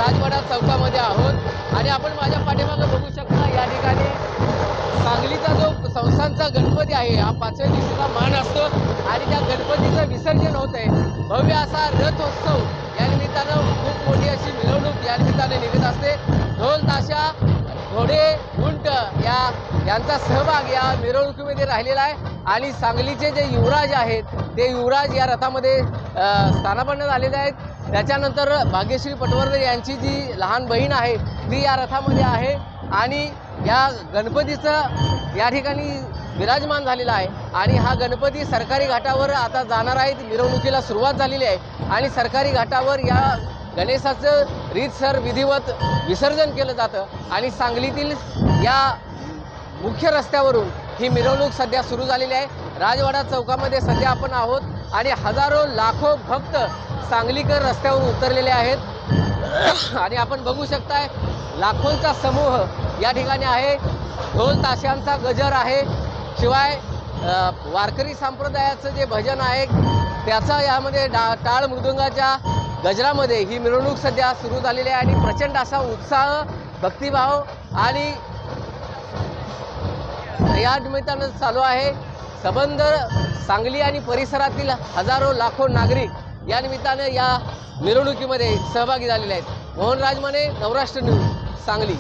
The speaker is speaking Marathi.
राजवाडा चौकामध्ये आहोत आणि आपण माझ्या पाठीमागे बघू शकता या ठिकाणी सांगलीचा जो संस्थानचा गणपती आहे हा 5व्या दिवशीचा मान असतो आणि त्या गणपतीचं विसर्जन होत आहे। भव्य असा रथोत्सव या निमित्तानं खूप मोठी अशी मिरवणूक या निमित्ताने निघत असते। ढोल ताशा घोडे उंट यांचा सहभाग या मिरवणुकीमध्ये राहिलेला आहे आणि सांगलीचे जे युवराज आहेत ते युवराज या रथामध्ये स्थानापन्न झालेले आहेत। त्याच्यानंतर भाग्यश्री पटवर्धन यांची जी लहान बहीण आहे ती या रथामध्ये आहे आणि या गणपतीचं या ठिकाणी विराजमान झालेला आहे आणि हा गणपती सरकारी घाटावर आता जाणार आहे। मिरवणुकीला सुरुवात झालेली आहे आणि सरकारी घाटावर या गणेशाचं रीतसर विधिवत विसर्जन केलं जातं आणि सांगलीतील या मुख्य रस्त्यावरून ही मिरवणूक सध्या सुरू झालेली आहे। राजवाडा चौकामध्ये सध्या आपण आहोत आणि हजारो लाखो भक्त सांगलीकर रस्त्यावर उतरलेले आहेत आणि आपण बघू शकताय लाखोंचा समूह या ठिकाणी आहे। ढोल ताशांचा गजर आहे, शिवाय वारकरी संप्रदायाचं जे भजन आहे त्याचा यामध्ये टाळ मृदुंगाच्या गजरामध्ये ही मिरवणूक सध्या सुरू झालेली आहे आणि प्रचंड असा उत्साह भक्तिभाव आणि या निमित्तानं चालू आहे। सबंध सांगली आणि परिसरातील हजारो लाखो नागरिक या निमित्तानं या मिरवणुकीमध्ये सहभागी झालेले आहेत। मोहन राजमाने, नवराष्ट्र न्यूज, सांगली।